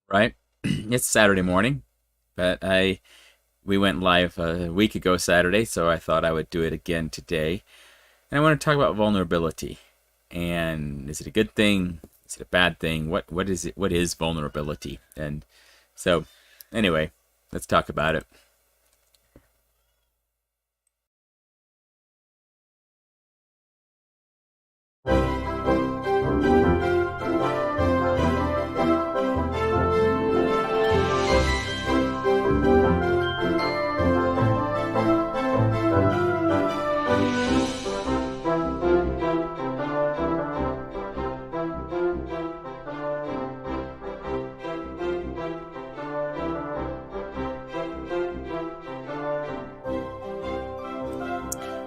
right? It's Saturday morning, but we went live a week ago Saturday, so I thought I would do it again today. And I want to talk about vulnerability. And is it a good thing? Is it a bad thing? What is it? What is vulnerability? And so, anyway, let's talk about it.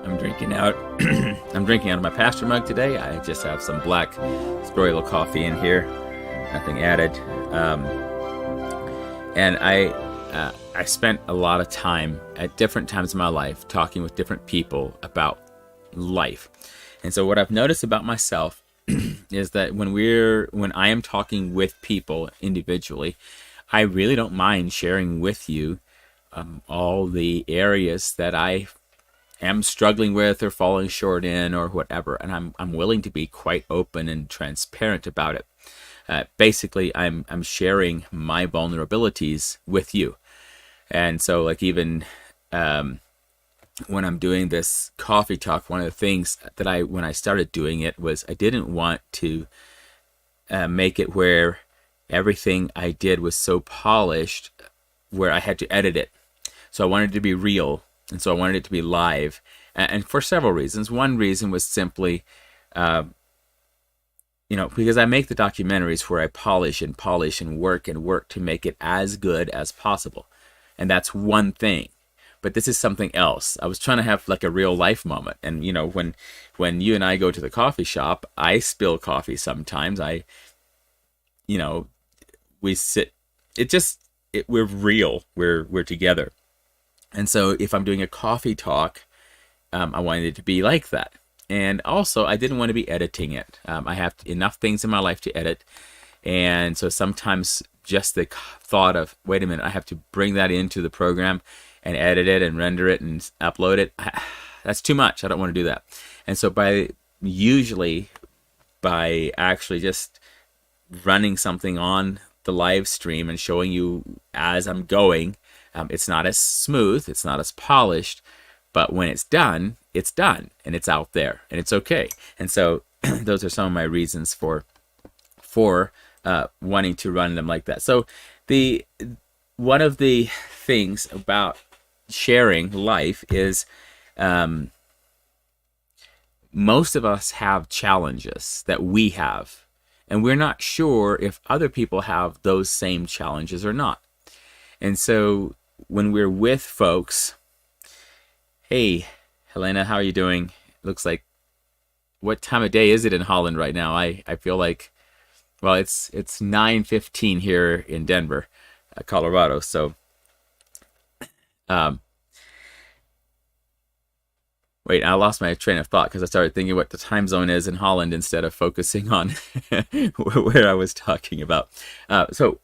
I'm drinking out. I'm drinking out of my pasture mug today. I just have some black Stroil coffee in here, nothing added. Um, and I spent a lot of time at different times in my life talking with different people about life. And so what I've noticed about myself is that when I am talking with people individually, I really don't mind sharing with you all the areas that I am struggling with or falling short in or whatever, and I'm willing to be quite open and transparent about it. Basically, I'm sharing my vulnerabilities with you, and so like even when I'm doing this coffee talk, one of the things that when I started doing it was I didn't want to make it where everything I did was so polished where I had to edit it. So I wanted it to be real, and so I wanted it to be live, and for several reasons. One reason was simply, because I make the documentaries where I polish and work to make it as good as possible, and that's one thing. But this is something else. I was trying to have like a real life moment, and when you and I go to the coffee shop, I spill coffee sometimes. You know, we sit. We're real. We're together. And so if I'm doing a coffee talk, I wanted it to be like that. And also, I didn't want to be editing it. I have enough things in my life to edit. And so sometimes just the thought of, wait a minute, I have to bring that into the program and edit it and render it and upload it. That's too much. I don't want to do that. And so usually by actually just running something on the live stream and showing you as I'm going, it's not as smooth, it's not as polished, but when it's done and it's out there and it's okay. And so those are some of my reasons for wanting to run them like that. So the one of the things about sharing life is most of us have challenges that we have, and we're not sure if other people have those same challenges or not. And so when we're with folks, hey, Helena, how are you doing? Looks like, what time of day is it in Holland right now? I feel like, well, it's 9:15 here in Denver, Colorado. So, um, wait, I lost my train of thought because I started thinking what the time zone is in Holland instead of focusing on where I was talking about. So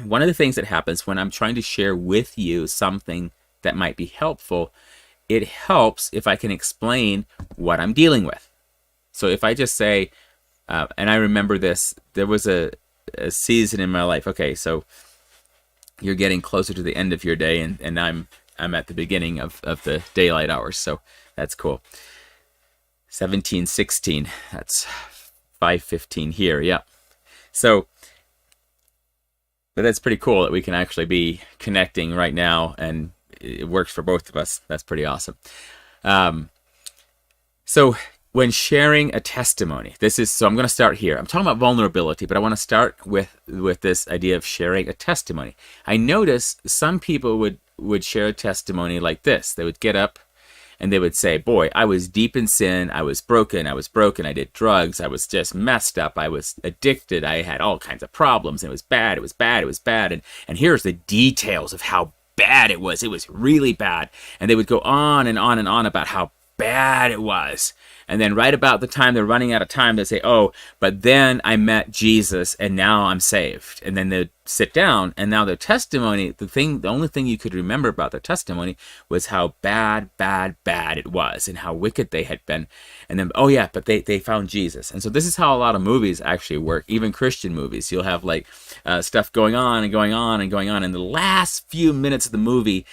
one of the things that happens when I'm trying to share with you something that might be helpful, it helps if I can explain what I'm dealing with. So if I just say, and I remember this, there was a season in my life. Okay, so you're getting closer to the end of your day, and I'm at the beginning of the daylight hours. So that's cool. 17:16. That's 5:15 here. Yeah. So, but that's pretty cool that we can actually be connecting right now, and it works for both of us. That's pretty awesome. Um, so when sharing a testimony, so I'm going to start here. I'm talking about vulnerability, but I want to start with this idea of sharing a testimony. I notice some people would share a testimony like this. They would get up and they would say, boy, I was deep in sin. I was broken. I did drugs. I was just messed up. I was addicted. I had all kinds of problems. And it was bad. It was bad. It was bad. And here's the details of how bad it was. It was really bad. And they would go on and on and on about how bad it was. And then right about the time they're running out of time, they say, oh, but then I met Jesus and now I'm saved. And then they sit down, and now their testimony, the only thing you could remember about their testimony was how bad it was and how wicked they had been. And then, oh yeah, but they found Jesus. And so this is how a lot of movies actually work, even Christian movies. You'll have like stuff going on and going on and going on. In the last few minutes of the movie,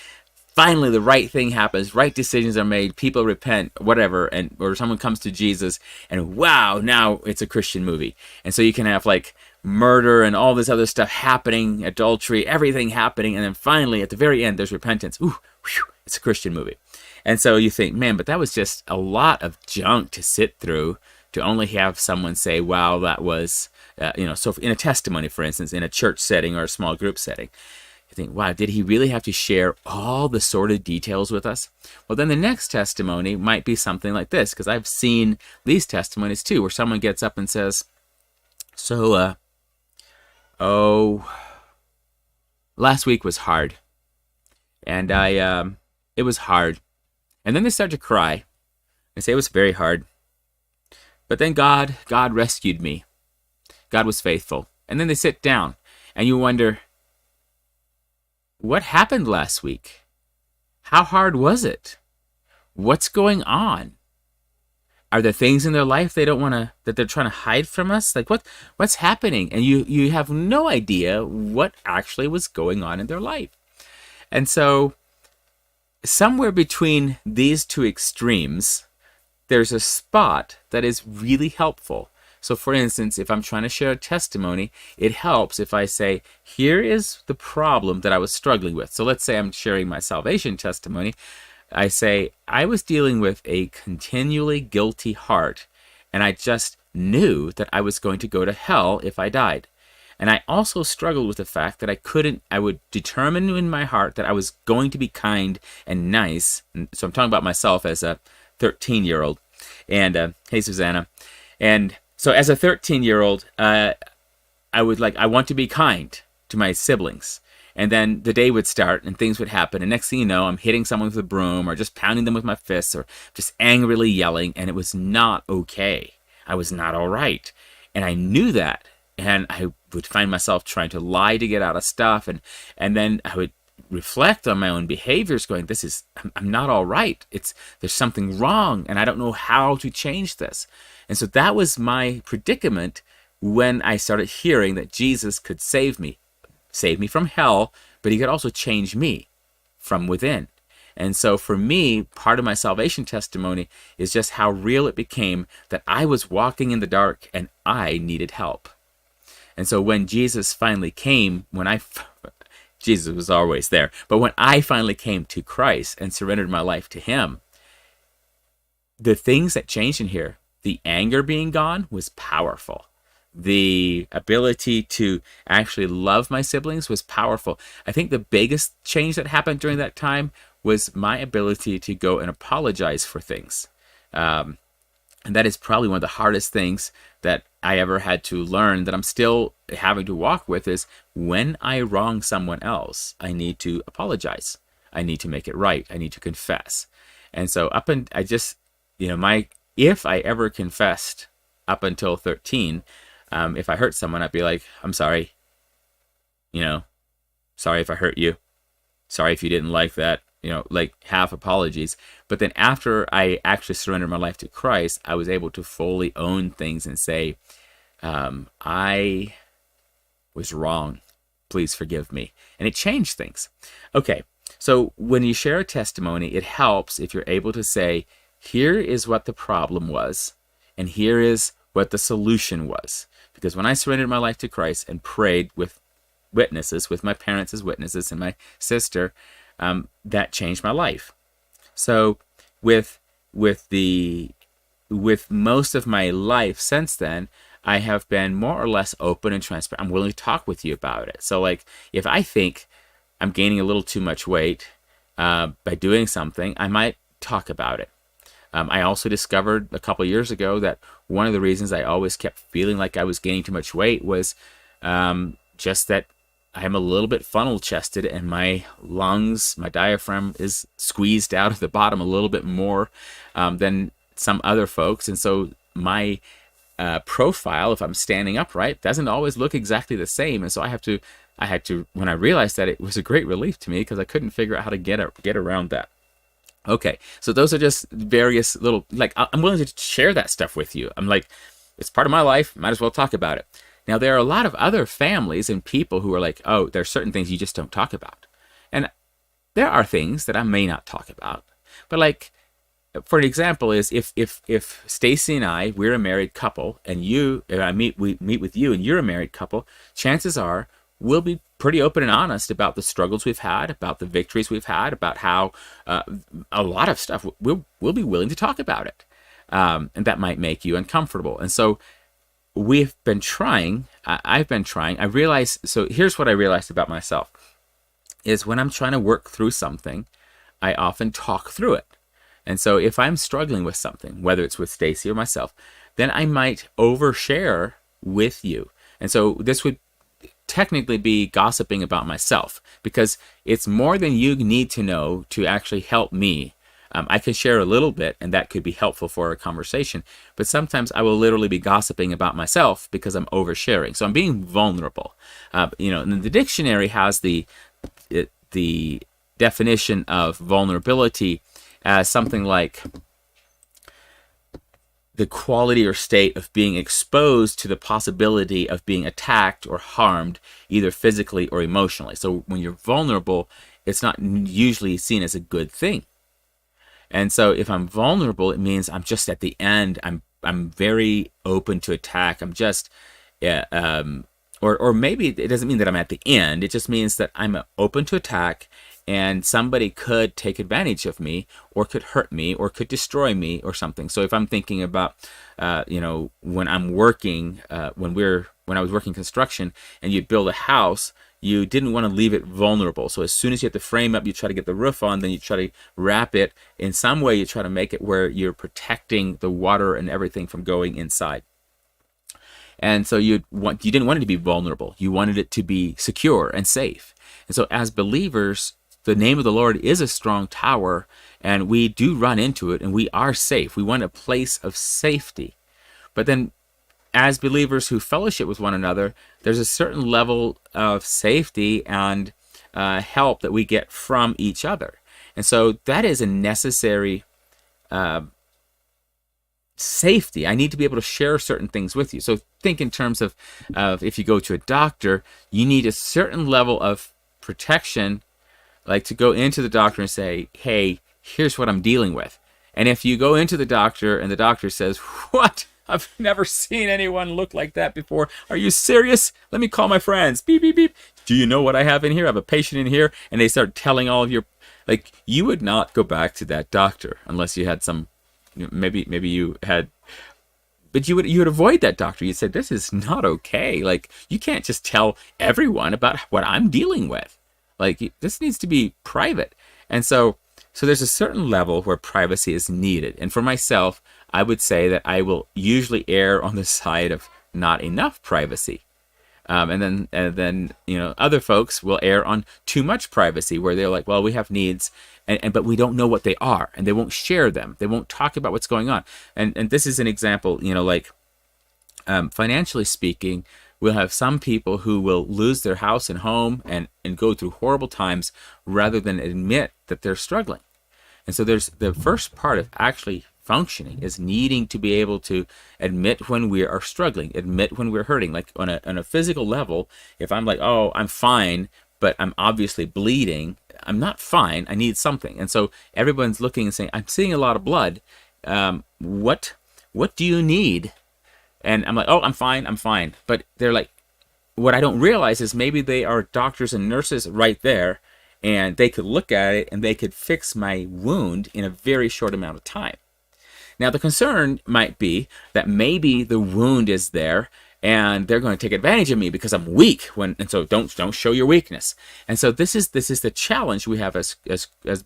finally the right thing happens, right decisions are made, people repent, whatever, and or someone comes to Jesus, and wow, now it's a Christian movie. And so you can have like murder and all this other stuff happening, adultery, everything happening, and then finally at the very end there's repentance. Ooh, whew, it's a Christian movie. And so you think, man, but that was just a lot of junk to sit through to only have someone say, wow, that was, so in a testimony, for instance, in a church setting or a small group setting. You think, wow, did he really have to share all the sordid details with us? Well, then the next testimony might be something like this, because I've seen these testimonies too, where someone gets up and says, so, last week was hard, and it was hard. And then they start to cry and say it was very hard. But then God rescued me. God was faithful. And then they sit down, and you wonder, what happened last week? How hard was it? What's going on? Are there things in their life that they're trying to hide from us? Like what's happening? And you have no idea what actually was going on in their life. And so somewhere between these two extremes, there's a spot that is really helpful. So for instance, if I'm trying to share a testimony, it helps if I say, here is the problem that I was struggling with. So let's say I'm sharing my salvation testimony. I say, I was dealing with a continually guilty heart, and I just knew that I was going to go to hell if I died. And I also struggled with the fact that I would determine in my heart that I was going to be kind and nice. And so I'm talking about myself as a 13-year-old. And, hey, Susanna. And so as a 13-year-old, I want to be kind to my siblings. And then the day would start and things would happen. And next thing you know, I'm hitting someone with a broom or just pounding them with my fists or just angrily yelling. And it was not okay. I was not all right. And I knew that. And I would find myself trying to lie to get out of stuff. And then I would reflect on my own behaviors going, I'm not all right. There's something wrong. And I don't know how to change this. And so that was my predicament when I started hearing that Jesus could save me from hell, but he could also change me from within. And so for me, part of my salvation testimony is just how real it became that I was walking in the dark and I needed help. And so when Jesus finally came, Jesus was always there, but when I finally came to Christ and surrendered my life to him, the things that changed in here, the anger being gone was powerful. The ability to actually love my siblings was powerful. I think the biggest change that happened during that time was my ability to go and apologize for things. And that is probably one of the hardest things that I ever had to learn, that I'm still having to walk with, is when I wrong someone else, I need to apologize. I need to make it right. I need to confess. And so if I ever confessed up until 13, if I hurt someone, I'd be like, I'm sorry. Sorry if I hurt you. Sorry if you didn't like that. Like half apologies. But then after I actually surrendered my life to Christ, I was able to fully own things and say, I was wrong. Please forgive me. And it changed things. Okay, so when you share a testimony, it helps if you're able to say, here is what the problem was, and here is what the solution was. Because when I surrendered my life to Christ and prayed with witnesses, with my parents as witnesses and my sister, that changed my life. So with most of my life since then, I have been more or less open and transparent. I'm willing to talk with you about it. So like, if I think I'm gaining a little too much weight by doing something, I might talk about it. I also discovered a couple of years ago that one of the reasons I always kept feeling like I was gaining too much weight was just that I'm a little bit funnel chested, and my lungs, my diaphragm is squeezed out of the bottom a little bit more than some other folks. And so my profile, if I'm standing upright, doesn't always look exactly the same. And so I had to, when I realized that, it was a great relief to me because I couldn't figure out how to get around that. Okay, so those are just various little, like, I'm willing to share that stuff with you. I'm like, it's part of my life, might as well talk about it. Now, there are a lot of other families and people who are like, oh, there are certain things you just don't talk about. And there are things that I may not talk about. But like, for an example is if Stacy and we're a married couple, and we meet with you and you're a married couple, chances are we'll be pretty open and honest about the struggles we've had, about the victories we've had, about how a lot of stuff we'll be willing to talk about it, and that might make you uncomfortable. And so we've been trying. I've been trying. I realized. So here's what I realized about myself: is when I'm trying to work through something, I often talk through it. And so if I'm struggling with something, whether it's with Stacy or myself, then I might overshare with you. And so this would technically be gossiping about myself, because it's more than you need to know to actually help me. I can share a little bit, and that could be helpful for a conversation. But sometimes I will literally be gossiping about myself because I'm oversharing. So I'm being vulnerable. And the dictionary has the definition of vulnerability as something like the quality or state of being exposed to the possibility of being attacked or harmed, either physically or emotionally. So when you're vulnerable, it's not usually seen as a good thing. And so if I'm vulnerable, it means I'm just at the end. I'm very open to attack. I'm just, or maybe it doesn't mean that I'm at the end. It just means that I'm open to attack, and somebody could take advantage of me, or could hurt me, or could destroy me, or something. So if I'm thinking about, when I'm working, when I was working construction, and you'd build a house, you didn't want to leave it vulnerable. So as soon as you have the frame up, you try to get the roof on, then you try to wrap it in some way. You try to make it where you're protecting the water and everything from going inside. And so you didn't want it to be vulnerable. You wanted it to be secure and safe. And so as believers, the name of the Lord is a strong tower, and we do run into it, and we are safe. We want a place of safety. But then as believers who fellowship with one another, there's a certain level of safety and help that we get from each other. And so that is a necessary safety. I need to be able to share certain things with you. So think in terms of if you go to a doctor, you need a certain level of protection, like to go into the doctor and say, hey, here's what I'm dealing with. And if you go into the doctor and the doctor says, what? I've never seen anyone look like that before. Are you serious? Let me call my friends. Beep, beep, beep. Do you know what I have in here? I have a patient in here. And they start telling all of your, like, you would not go back to that doctor unless you had some, maybe you had, but you would avoid that doctor. You'd say, this is not okay. Like, you can't just tell everyone about what I'm dealing with. Like, this needs to be private. And so there's a certain level where privacy is needed. And for myself, I would say that I will usually err on the side of not enough privacy. And then other folks will err on too much privacy, where they're like, well, we have needs, but we don't know what they are, and they won't share them. They won't talk about what's going on. And this is an example, financially speaking, we'll have some people who will lose their house and home and go through horrible times rather than admit that they're struggling. And so there's the first part of actually functioning is needing to be able to admit when we are struggling, admit when we're hurting. Like on a physical level, if I'm like, oh, I'm fine, but I'm obviously bleeding, I'm not fine, I need something. And so everyone's looking and saying, I'm seeing a lot of blood. What do you need? And I'm like, oh, I'm fine. But they're like, what I don't realize is maybe they are doctors and nurses right there, and they could look at it and they could fix my wound in a very short amount of time. Now, the concern might be that maybe the wound is there and they're going to take advantage of me because I'm weak. And so don't show your weakness. And so this is the challenge we have as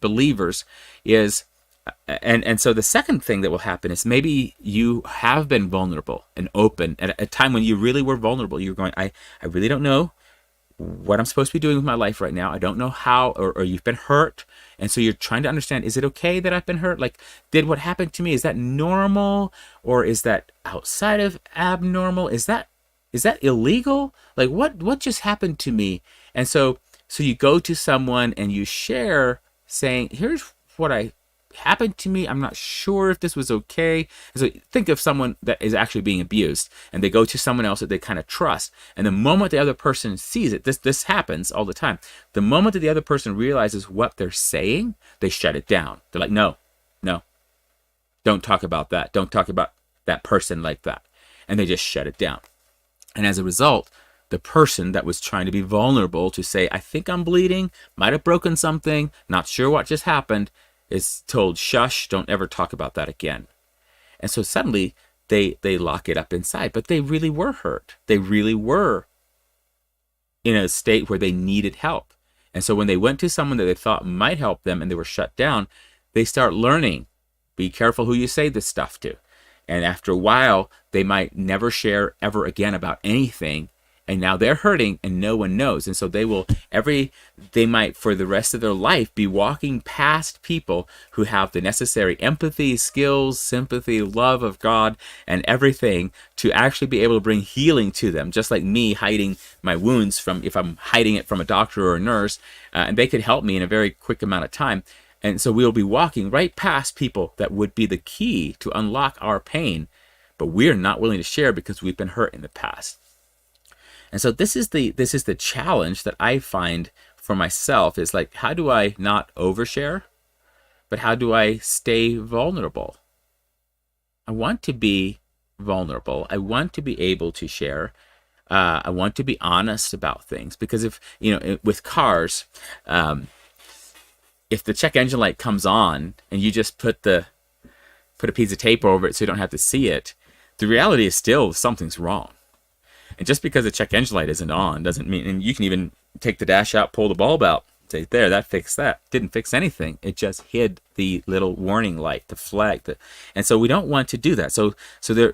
believers is, and so the second thing that will happen is maybe you have been vulnerable and open at a time when you really were vulnerable. You're going, I really don't know what I'm supposed to be doing with my life right now. I don't know how, or you've been hurt. And so you're trying to understand, is it okay that I've been hurt? Like, did what happened to me, is that normal? Or is that outside of abnormal? Is that illegal? Like, what just happened to me? And so you go to someone and you share saying, here's what I happened to me. I'm not sure if this was okay. So think of someone that is actually being abused, and they go to someone else that they kind of trust. And the moment the other person sees it, this happens all the time. The moment that the other person realizes what they're saying, they shut it down. They're like, no, no, don't talk about that. Don't talk about that person like that. And they just shut it down. And as a result, the person that was trying to be vulnerable to say, I think I'm bleeding, might have broken something, not sure what just happened, is told, shush, don't ever talk about that again. And so suddenly they lock it up inside, but they really were hurt. They really were in a state where they needed help. And so when they went to someone that they thought might help them and they were shut down, they start learning, be careful who you say this stuff to. And after a while, they might never share ever again about anything. And now they're hurting and no one knows. And so they might for the rest of their life be walking past people who have the necessary empathy, skills, sympathy, love of God, and everything to actually be able to bring healing to them. Just like me hiding my wounds from, if I'm hiding it from a doctor or a nurse, and they could help me in a very quick amount of time. And so we'll be walking right past people that would be the key to unlock our pain, but we're not willing to share because we've been hurt in the past. And so this is the challenge that I find for myself, is like, how do I not overshare, but how do I stay vulnerable? I want to be vulnerable. I want to be able to share. I want to be honest about things, because if, with cars, if the check engine light comes on and you just put a piece of tape over it so you don't have to see it, the reality is still something's wrong. And just because the check engine light isn't on doesn't mean, and you can even take the dash out, pull the bulb out, say, there, that fixed that. Didn't fix anything. It just hid the little warning light, the flag. And so we don't want to do that. So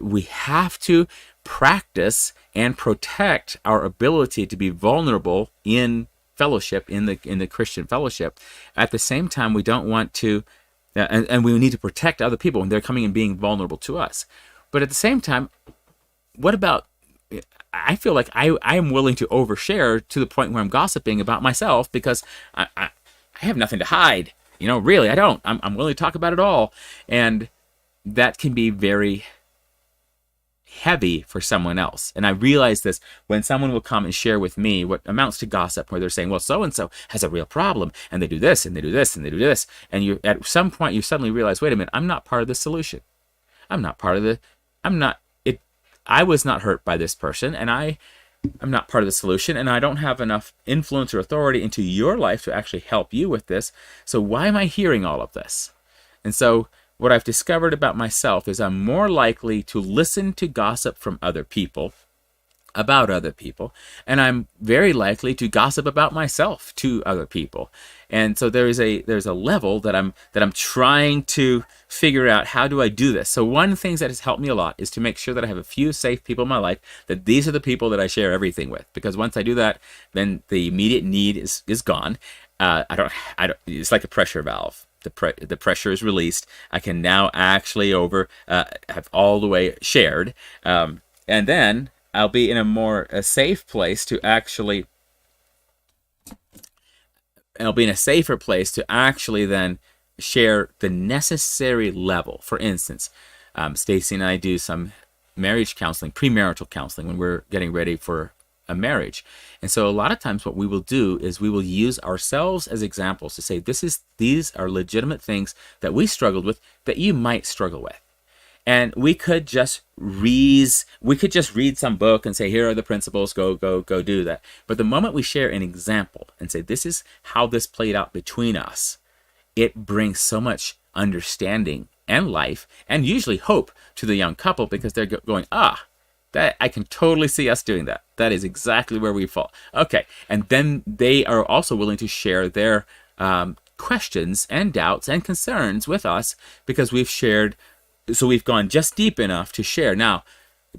we have to practice and protect our ability to be vulnerable in fellowship, in the Christian fellowship. At the same time, we don't want to, and we need to protect other people when they're coming and being vulnerable to us. But at the same time, what about, I feel like I am willing to overshare to the point where I'm gossiping about myself because I have nothing to hide. Really, I don't. I'm willing to talk about it all. And that can be very heavy for someone else. And I realize this when someone will come and share with me what amounts to gossip, where they're saying, well, so-and-so has a real problem, and they do this, and they do this, and they do this. And at some point, you suddenly realize, wait a minute, I'm not part of the solution. I was not hurt by this person, and I'm not part of the solution, and I don't have enough influence or authority into your life to actually help you with this. So why am I hearing all of this? And so what I've discovered about myself is I'm more likely to listen to gossip from other people, about other people, and I'm very likely to gossip about myself to other people. And so there's a level that I'm trying to figure out, how do I do this? So one of the things that has helped me a lot is to make sure that I have a few safe people in my life, that these are the people that I share everything with, because once I do that, then the immediate need is gone. I don't it's like a pressure valve. The pressure is released. I can now actually have all the way shared, and then I'll be in a safe place to actually. I'll be in a safer place to actually then share the necessary level. For instance, Stacy and I do some marriage counseling, premarital counseling, when we're getting ready for a marriage. And so a lot of times what we will do is we will use ourselves as examples to say, these are legitimate things that we struggled with that you might struggle with. And we could just read some book and say, here are the principles, go do that. But the moment we share an example and say, this is how this played out between us, it brings so much understanding and life, and usually hope, to the young couple, because they're going, that I can totally see us doing that. That is exactly where we fall. Okay. And then they are also willing to share their questions and doubts and concerns with us, because we've shared. So we've gone just deep enough to share. Now,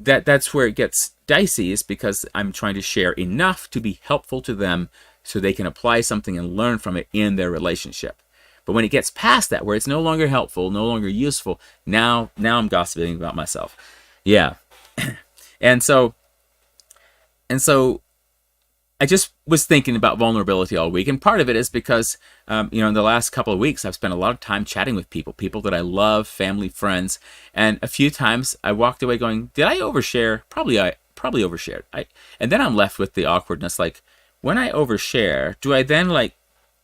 that's where it gets dicey, is because I'm trying to share enough to be helpful to them so they can apply something and learn from it in their relationship. But when it gets past that, where it's no longer helpful, no longer useful, now I'm gossiping about myself. Yeah. And so I just was thinking about vulnerability all week, and part of it is because, in the last couple of weeks, I've spent a lot of time chatting with people that I love, family, friends, and a few times I walked away going, "Did I overshare? I probably overshared." And then I'm left with the awkwardness, like, when I overshare, do I then like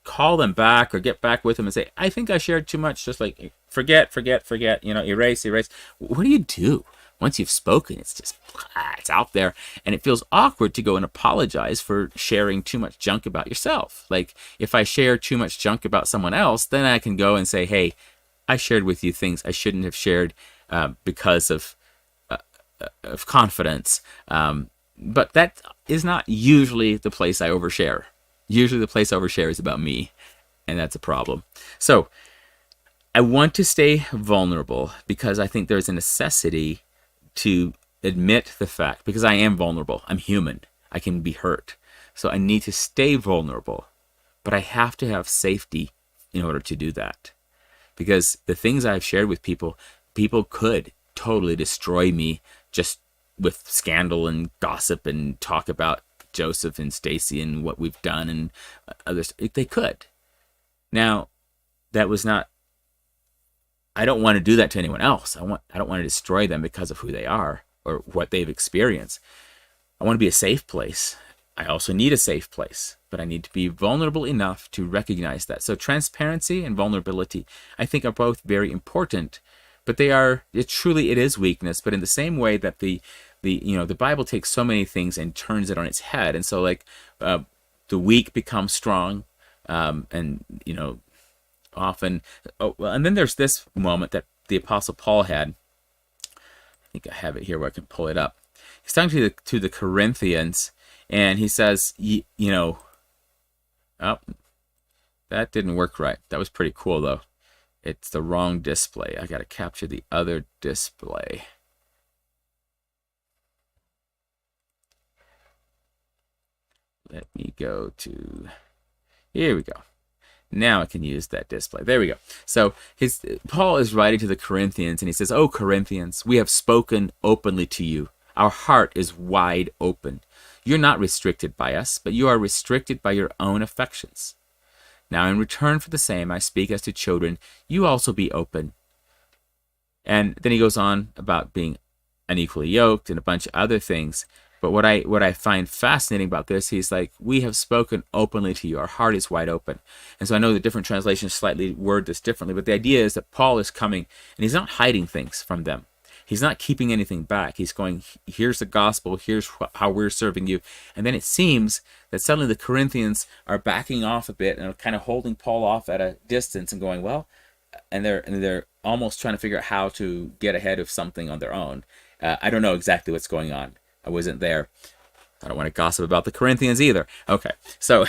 call them back or get back with them and say, "I think I shared too much"? Just like forget, erase. What do you do? Once you've spoken, it's just, it's out there, and it feels awkward to go and apologize for sharing too much junk about yourself. Like, if I share too much junk about someone else, then I can go and say, "Hey, I shared with you things I shouldn't have shared because of confidence." But that is not usually the place I overshare. Usually the place I overshare is about me, and that's a problem. So I want to stay vulnerable because I think there's a necessity to admit the fact, because I am vulnerable. I'm human. I can be hurt. So I need to stay vulnerable, but I have to have safety in order to do that. Because the things I've shared with people could totally destroy me just with scandal and gossip and talk about Joseph and Stacy and what we've done and others. They could. Now, that was not, I don't want to do that to anyone else. I don't want to destroy them because of who they are or what they've experienced. I want to be a safe place. I also need a safe place, but I need to be vulnerable enough to recognize that. So transparency and vulnerability, I think, are both very important, but it is weakness. But in the same way that the Bible takes so many things and turns it on its head, and so like the weak become strong, and often. And then there's this moment that the Apostle Paul had. I think I have it here where I can pull it up. He's talking to the Corinthians, and he says, oh, that didn't work right. That was pretty cool, though. It's the wrong display. I got to capture the other display. Let me go to... Here we go. Now I can use that display. There we go. So Paul is writing to the Corinthians, and he says, "Oh, Corinthians, we have spoken openly to you. Our heart is wide open. You're not restricted by us, but you are restricted by your own affections. Now, in return for the same, I speak as to children. You also be open." And then he goes on about being unequally yoked and a bunch of other things. But what I find fascinating about this, he's like, "We have spoken openly to you. Our heart is wide open." And so I know the different translations slightly word this differently, but the idea is that Paul is coming, and he's not hiding things from them. He's not keeping anything back. He's going, "Here's the gospel. Here's how we're serving you." And then it seems that suddenly the Corinthians are backing off a bit and are kind of holding Paul off at a distance and going, "Well," and they're almost trying to figure out how to get ahead of something on their own. I don't know exactly what's going on. I wasn't there. I don't want to gossip about the Corinthians either. Okay, so,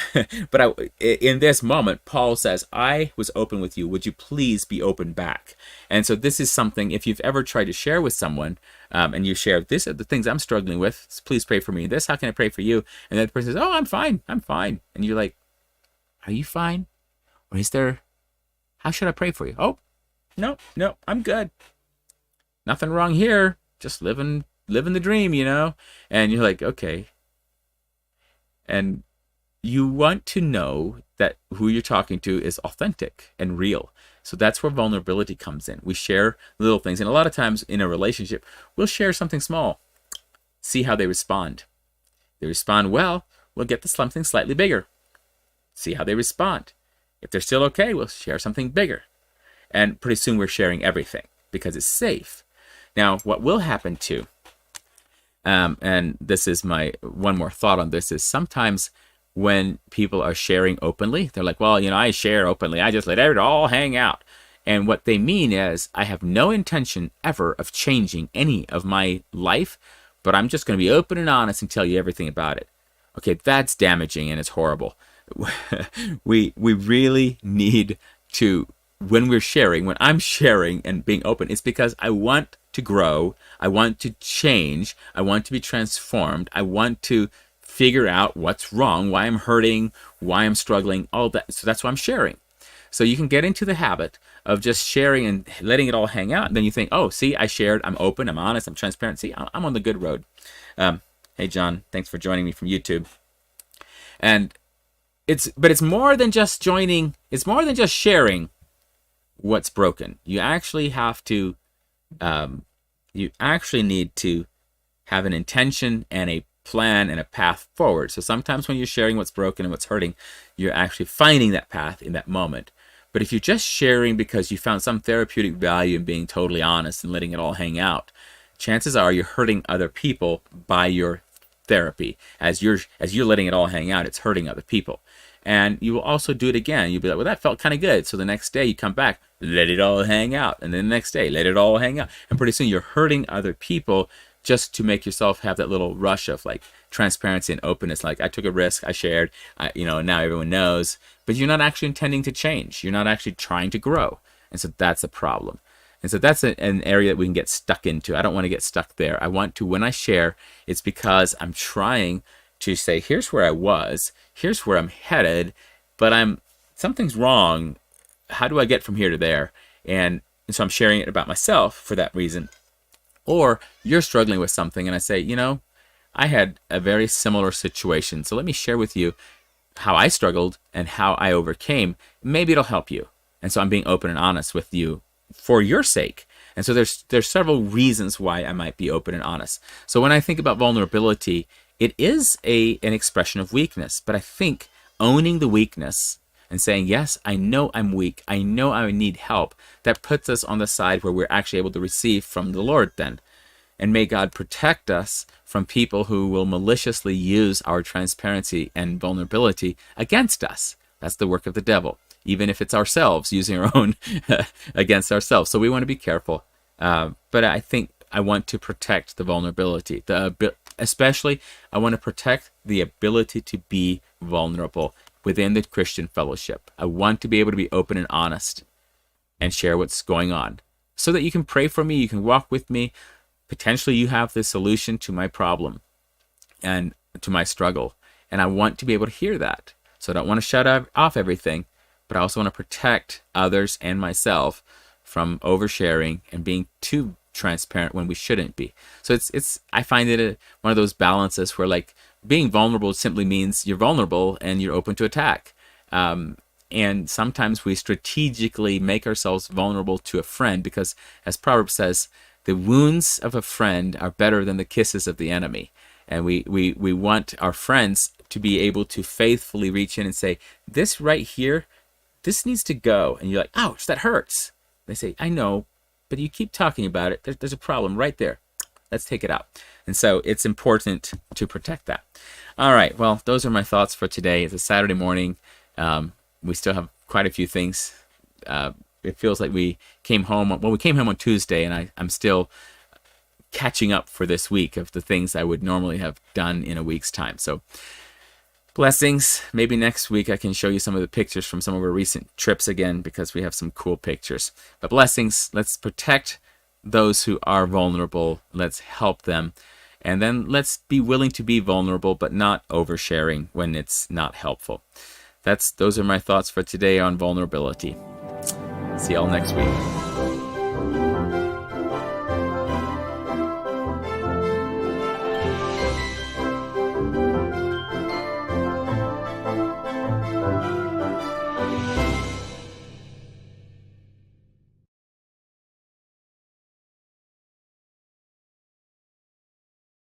but in this moment, Paul says, "I was open with you. Would you please be open back?" And so this is something, if you've ever tried to share with someone, and you share, "This are the things I'm struggling with. Please pray for me. This, how can I pray for you?" And then the person says, "Oh, I'm fine. I'm fine." And you're like, "Are you fine? Or how should I pray for you?" "Oh, no, I'm good. Nothing wrong here. Just living the dream, And you're like, okay. And you want to know that who you're talking to is authentic and real. So that's where vulnerability comes in. We share little things. And a lot of times in a relationship, we'll share something small. See how they respond. They respond well, we'll get to something slightly bigger. See how they respond. If they're still okay, we'll share something bigger. And pretty soon we're sharing everything because it's safe. Now, what will happen too, and this is my one more thought on this, is sometimes when people are sharing openly, they're like, "Well, I share openly. I just let it all hang out." And what they mean is, I have no intention ever of changing any of my life, but I'm just going to be open and honest and tell you everything about it. Okay, that's damaging and it's horrible. We really need to, when I'm sharing and being open, it's because I want to grow. I want to change. I want to be transformed. I want to figure out what's wrong, why I'm hurting, why I'm struggling, all that. So that's why I'm sharing. So you can get into the habit of just sharing and letting it all hang out. And then you think, oh, see, I shared. I'm open. I'm honest. I'm transparent. See, I'm on the good road. Hey, John, thanks for joining me from YouTube. And it's more than just joining. It's more than just sharing what's broken. You actually have to, you actually need to have an intention and a plan and a path forward. So sometimes when you're sharing what's broken and what's hurting, you're actually finding that path in that moment. But if you're just sharing because you found some therapeutic value in being totally honest and letting it all hang out, chances are you're hurting other people by your therapy. As you're letting it all hang out, it's hurting other people. And you will also do it again. You'll be like, well, that felt kind of good. So the next day you come back, let it all hang out. And then the next day, let it all hang out. And pretty soon you're hurting other people just to make yourself have that little rush of like transparency and openness. Like, I took a risk, I shared, now everyone knows. But you're not actually intending to change. You're not actually trying to grow. And so that's a problem. And so that's an area that we can get stuck into. I don't want to get stuck there. I want to, when I share, it's because I'm trying to say, here's where I was, here's where I'm headed, but something's wrong. How do I get from here to there? And so I'm sharing it about myself for that reason. Or you're struggling with something and I say, I had a very similar situation. So let me share with you how I struggled and how I overcame. Maybe it'll help you. And so I'm being open and honest with you for your sake. And so there's several reasons why I might be open and honest. So when I think about vulnerability, it is an expression of weakness. But I think owning the weakness and saying, yes, I know I'm weak, I know I need help, that puts us on the side where we're actually able to receive from the Lord then. And may God protect us from people who will maliciously use our transparency and vulnerability against us. That's the work of the devil, even if it's ourselves using our own against ourselves. So we want to be careful. But I think I want to protect the vulnerability. Especially, I want to protect the ability to be vulnerable within the Christian fellowship. I want to be able to be open and honest and share what's going on so that you can pray for me, you can walk with me. Potentially you have the solution to my problem and to my struggle. And I want to be able to hear that. So I don't want to shut off everything, but I also want to protect others and myself from oversharing and being too transparent when we shouldn't be. So I find it one of those balances where like being vulnerable simply means you're vulnerable and you're open to attack. And sometimes we strategically make ourselves vulnerable to a friend because, as Proverbs says, the wounds of a friend are better than the kisses of the enemy. And we want our friends to be able to faithfully reach in and say, this right here, this needs to go. And you're like, ouch, that hurts. They say, I know, but you keep talking about it. There's a problem right there. Let's take it out. And so it's important to protect that. All right, well, those are my thoughts for today. It's a Saturday morning. We still have quite a few things. It feels like we came home on Tuesday, and I'm still catching up for this week of the things I would normally have done in a week's time. So blessings. Maybe next week I can show you some of the pictures from some of our recent trips again, because we have some cool pictures. But blessings. Let's protect those who are vulnerable. Let's help them. And then let's be willing to be vulnerable, but not oversharing when it's not helpful. Those are my thoughts for today on vulnerability. See y'all next week.